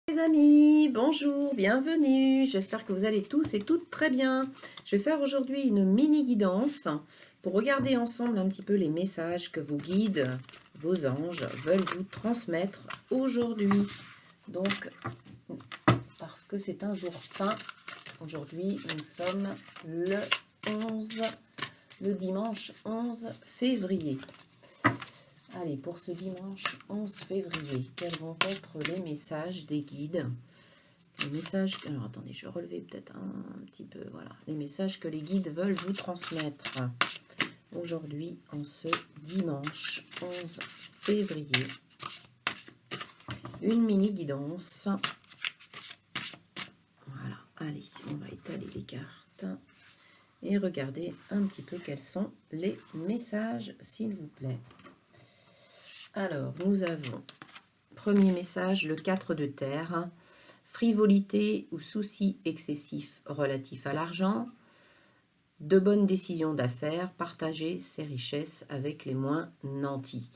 Les amis, bonjour, bienvenue. J'espère que vous allez tous et toutes très bien. Je vais faire aujourd'hui une mini guidance pour regarder ensemble un petit peu les messages que vos guides, vos anges veulent vous transmettre aujourd'hui. Donc, parce que c'est un jour saint, aujourd'hui nous sommes le dimanche 11 février. Allez, pour ce dimanche 11 février, quels vont être les messages des guides? Les messages... Alors, attendez, je vais relever peut-être un petit peu. Voilà, les messages que les guides veulent vous transmettre aujourd'hui, en ce dimanche 11 février. Une mini guidance. Voilà, allez, on va étaler les cartes et regarder un petit peu quels sont les messages, s'il vous plaît. Alors, nous avons, premier message, le 4 de terre, frivolité ou soucis excessifs relatifs à l'argent, de bonnes décisions d'affaires, partager ses richesses avec les moins nantis.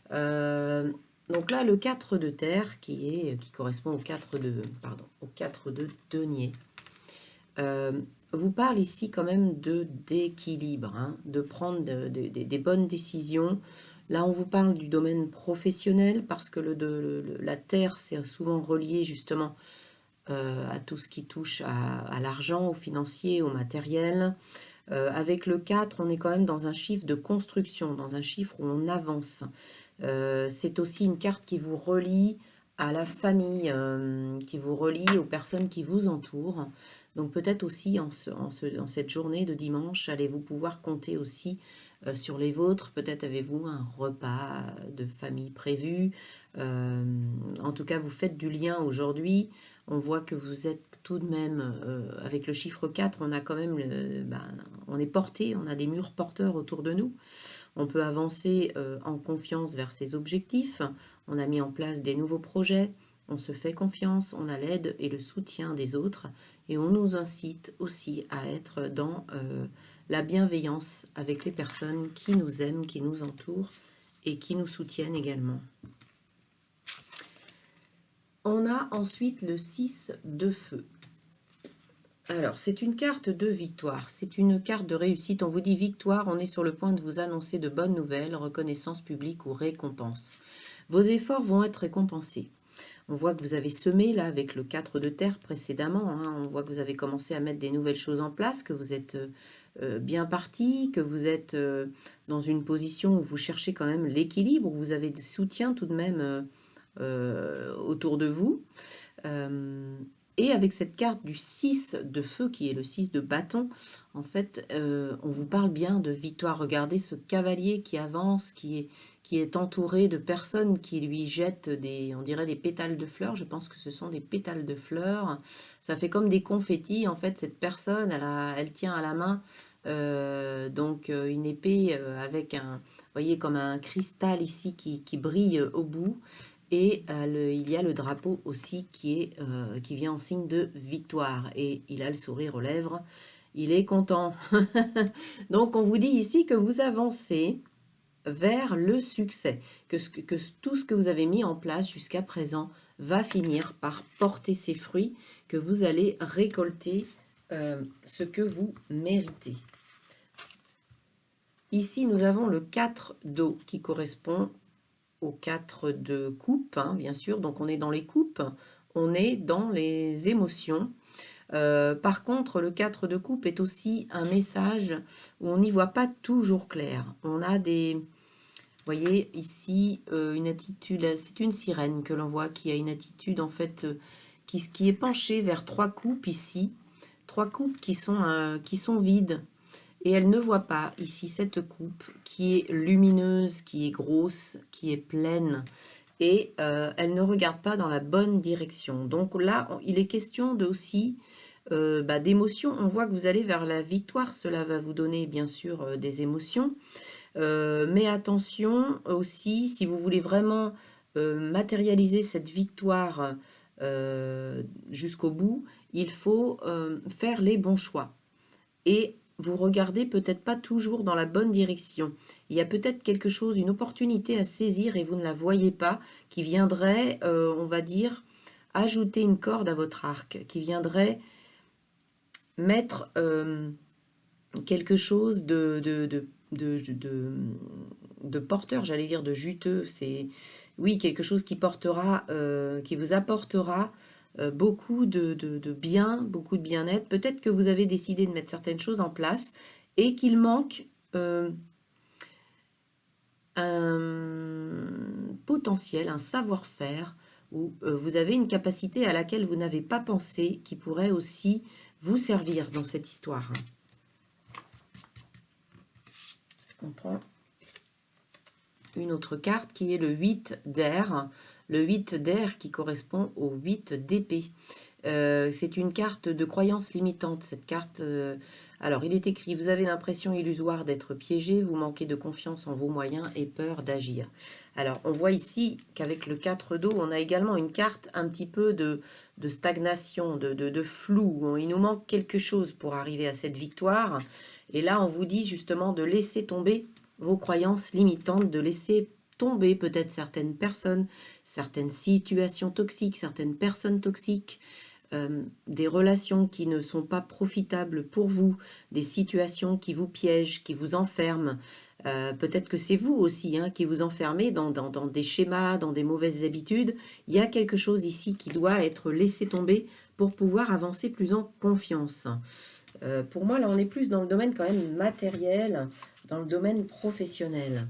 Donc là, le 4 de terre, qui correspond au 4 de denier, vous parle ici quand même d'équilibre, de prendre des bonnes décisions. Là, on vous parle du domaine professionnel parce que la terre, c'est souvent relié justement à tout ce qui touche à l'argent, au financier, au matériel. Avec le 4, on est quand même dans un chiffre de construction, dans un chiffre où on avance. C'est aussi une carte qui vous relie à la famille, qui vous relie aux personnes qui vous entourent. Donc peut-être aussi en cette journée de dimanche, allez-vous pouvoir compter aussi sur les vôtres. Peut-être avez-vous un repas de famille prévu. En tout cas, vous faites du lien aujourd'hui. On voit que vous êtes tout de même, avec le chiffre 4, on a quand même, on est porté, on a des murs porteurs autour de nous. On peut avancer en confiance vers ses objectifs. On a mis en place des nouveaux projets. On se fait confiance, on a l'aide et le soutien des autres. Et on nous incite aussi à être dans la bienveillance avec les personnes qui nous aiment, qui nous entourent et qui nous soutiennent également. On a ensuite le 6 de feu. Alors, c'est une carte de victoire, c'est une carte de réussite. On vous dit victoire, on est sur le point de vous annoncer de bonnes nouvelles, reconnaissance publique ou récompense. Vos efforts vont être récompensés. On voit que vous avez semé là avec le 4 de terre précédemment. On voit que vous avez commencé à mettre des nouvelles choses en place, que vous êtes bien parti, que vous êtes dans une position où vous cherchez quand même l'équilibre, où vous avez des soutiens tout de même autour de vous. Et avec cette carte du 6 de feu, qui est le 6 de bâton, en fait, on vous parle bien de victoire. Regardez ce cavalier qui avance, qui est entouré de personnes qui lui jettent on dirait des pétales de fleurs. Je pense que ce sont des pétales de fleurs. Ça fait comme des confettis. En fait, cette personne, elle tient à la main une épée avec vous voyez, comme un cristal ici qui brille au bout. Et il y a le drapeau aussi qui vient en signe de victoire. Et il a le sourire aux lèvres. Il est content. Donc, on vous dit ici que vous avancez vers le succès. Que tout ce que vous avez mis en place jusqu'à présent va finir par porter ses fruits. Que vous allez récolter ce que vous méritez. Ici, nous avons le 4 d'eau qui correspond au 4 de coupe, bien sûr. Donc, on est dans les coupes, on est dans les émotions. Par contre, le 4 de coupe est aussi un message où on n'y voit pas toujours clair. On a vous voyez ici, une attitude, c'est une sirène que l'on voit qui a une attitude en fait qui est penchée vers 3 coupes ici. 3 coupes qui sont vides. Et elle ne voit pas ici cette coupe qui est lumineuse, qui est grosse, qui est pleine. Et elle ne regarde pas dans la bonne direction. Donc là, il est question d'émotions. On voit que vous allez vers la victoire. Cela va vous donner bien sûr des émotions. Mais attention aussi, si vous voulez vraiment matérialiser cette victoire jusqu'au bout, il faut faire les bons choix. Et vous regardez peut-être pas toujours dans la bonne direction. Il y a peut-être quelque chose, une opportunité à saisir et vous ne la voyez pas, qui viendrait, on va dire, ajouter une corde à votre arc, qui viendrait mettre quelque chose de porteur, j'allais dire de juteux. C'est oui, quelque chose qui portera, qui vous apportera beaucoup de bien, beaucoup de bien-être. Peut-être que vous avez décidé de mettre certaines choses en place et qu'il manque un potentiel, un savoir-faire, ou vous avez une capacité à laquelle vous n'avez pas pensé qui pourrait aussi vous servir dans cette histoire. On prend une autre carte qui est le 8 d'air. Le 8 d'air qui correspond au 8 d'épée. C'est une carte de croyance limitante, cette carte. Alors, il est écrit, vous avez l'impression illusoire d'être piégé, vous manquez de confiance en vos moyens et peur d'agir. Alors, on voit ici qu'avec le 4 d'eau, on a également une carte un petit peu de stagnation, de flou. Il nous manque quelque chose pour arriver à cette victoire. Et là, on vous dit justement de laisser tomber vos croyances limitantes, de laisser tomber peut-être certaines personnes, certaines situations toxiques, certaines personnes toxiques, des relations qui ne sont pas profitables pour vous, des situations qui vous piègent, qui vous enferment. Peut-être que c'est vous aussi qui vous enfermez dans des schémas, dans des mauvaises habitudes. Il y a quelque chose ici qui doit être laissé tomber pour pouvoir avancer plus en confiance. Pour moi, là, on est plus dans le domaine quand même matériel, dans le domaine professionnel.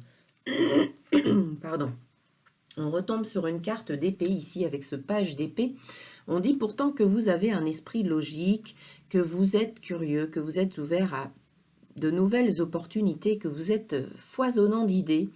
Pardon. On retombe sur une carte d'épée ici avec ce page d'épée. On dit pourtant que vous avez un esprit logique, que vous êtes curieux, que vous êtes ouvert à de nouvelles opportunités, que vous êtes foisonnant d'idées.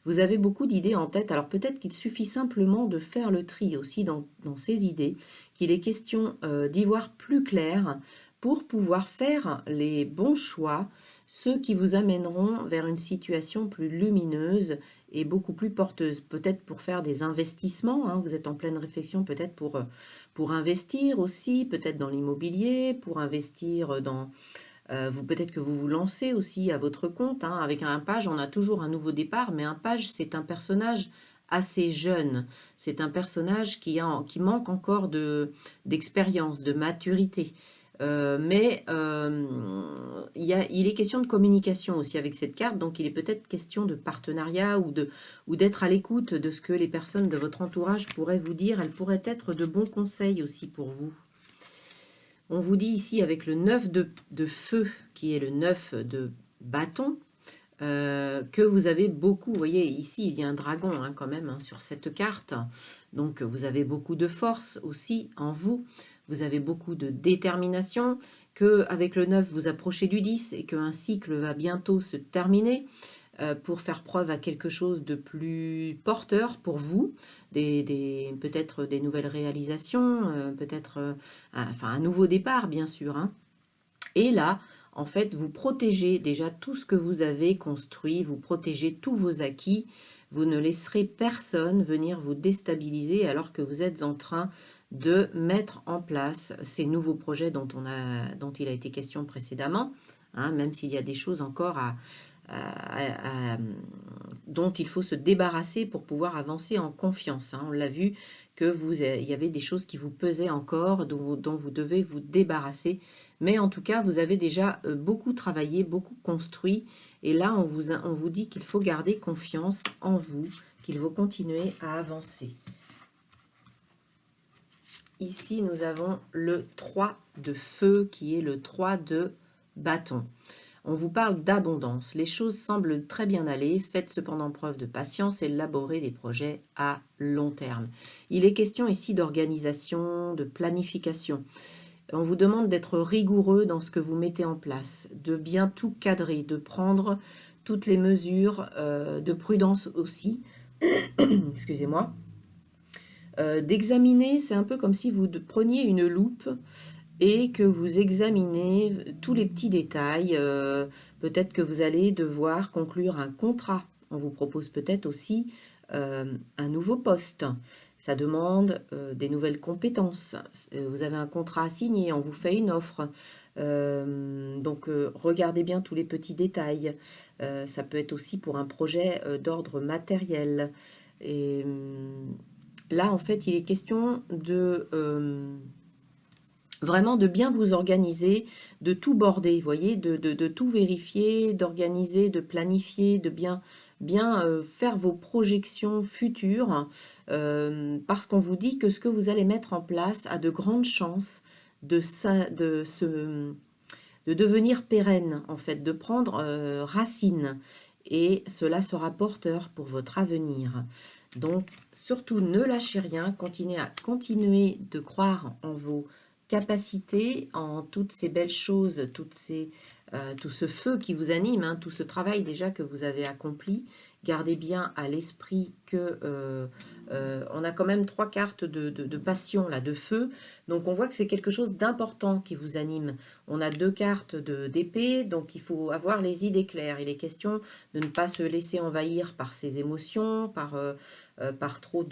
Vous avez beaucoup d'idées en tête. Alors peut-être qu'il suffit simplement de faire le tri aussi dans ces idées, qu'il est question d'y voir plus clair pour pouvoir faire les bons choix, ceux qui vous amèneront vers une situation plus lumineuse et beaucoup plus porteuse. Peut-être pour faire des investissements, vous êtes en pleine réflexion peut-être pour investir aussi, peut-être dans l'immobilier, pour investir dans... peut-être que vous vous lancez aussi à votre compte. Avec un page, on a toujours un nouveau départ, mais un page, c'est un personnage assez jeune. C'est un personnage qui manque encore d'expérience, de maturité. Mais il est question de communication aussi avec cette carte, donc il est peut-être question de partenariat ou d'être à l'écoute de ce que les personnes de votre entourage pourraient vous dire. Elles pourraient être de bons conseils aussi pour vous. On vous dit ici avec le 9 de feu, qui est le 9 de bâton, que vous avez beaucoup, vous voyez ici il y a un dragon quand même sur cette carte, donc vous avez beaucoup de force aussi en vous, vous avez beaucoup de détermination, qu'avec le 9 vous approchez du 10 et qu'un cycle va bientôt se terminer, pour faire preuve à quelque chose de plus porteur pour vous, peut-être des nouvelles réalisations, peut-être un nouveau départ bien sûr. Et là, en fait, vous protégez déjà tout ce que vous avez construit, vous protégez tous vos acquis, vous ne laisserez personne venir vous déstabiliser alors que vous êtes en train de mettre en place ces nouveaux projets dont il a été question précédemment, même s'il y a des choses encore dont il faut se débarrasser pour pouvoir avancer en confiance. On l'a vu il y avait des choses qui vous pesaient encore, dont vous devez vous débarrasser. Mais en tout cas, vous avez déjà beaucoup travaillé, beaucoup construit. Et là, on vous dit qu'il faut garder confiance en vous, qu'il faut continuer à avancer. Ici, nous avons le 3 de feu, qui est le 3 de bâton. On vous parle d'abondance. Les choses semblent très bien aller. Faites cependant preuve de patience et élaborez des projets à long terme. Il est question ici d'organisation, de planification. On vous demande d'être rigoureux dans ce que vous mettez en place, de bien tout cadrer, de prendre toutes les mesures de prudence aussi. Excusez-moi. D'examiner, c'est un peu comme si vous preniez une loupe et que vous examinez tous les petits détails. Peut-être que vous allez devoir conclure un contrat. On vous propose peut-être aussi un nouveau poste. Ça demande des nouvelles compétences. Vous avez un contrat à signer, on vous fait une offre. Donc, regardez bien tous les petits détails. Ça peut être aussi pour un projet d'ordre matériel. Et là, en fait, il est question de vraiment de bien vous organiser, de tout border, vous voyez, de tout vérifier, d'organiser, de planifier, de bien faire vos projections futures, parce qu'on vous dit que ce que vous allez mettre en place a de grandes chances de devenir pérenne, en fait, de prendre racine. Et cela sera porteur pour votre avenir. Donc, surtout, ne lâchez rien, continuez de croire en vos capacités, en toutes ces belles choses, tout ce feu qui vous anime, hein, tout ce travail déjà que vous avez accompli. Gardez bien à l'esprit que on a quand même 3 cartes de passion, là, de feu. Donc, on voit que c'est quelque chose d'important qui vous anime. On a 2 cartes d'épée, donc il faut avoir les idées claires. Il est question de ne pas se laisser envahir par ses émotions, par trop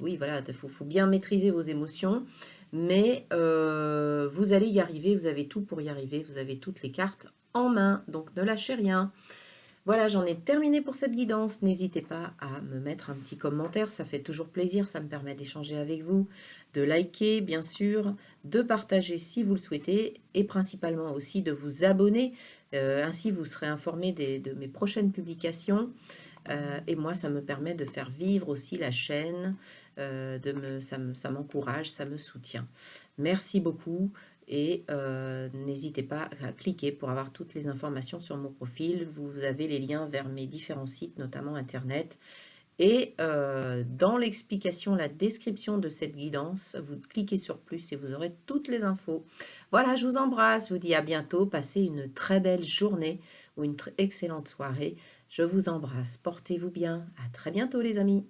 oui, voilà, faut bien maîtriser vos émotions. Mais vous allez y arriver, vous avez tout pour y arriver, vous avez toutes les cartes en main, donc ne lâchez rien. Voilà, j'en ai terminé pour cette guidance. N'hésitez pas à me mettre un petit commentaire, ça fait toujours plaisir, ça me permet d'échanger avec vous, de liker bien sûr, de partager si vous le souhaitez et principalement aussi de vous abonner. Ainsi vous serez informé de mes prochaines publications. Et moi, ça me permet de faire vivre aussi la chaîne, ça m'encourage, ça me soutient. Merci beaucoup et n'hésitez pas à cliquer pour avoir toutes les informations sur mon profil. Vous avez les liens vers mes différents sites, notamment Internet. Et dans l'explication, la description de cette guidance, vous cliquez sur plus et vous aurez toutes les infos. Voilà, je vous embrasse, je vous dis à bientôt. Passez une très belle journée ou une excellente soirée. Je vous embrasse. Portez-vous bien. À très bientôt les amis.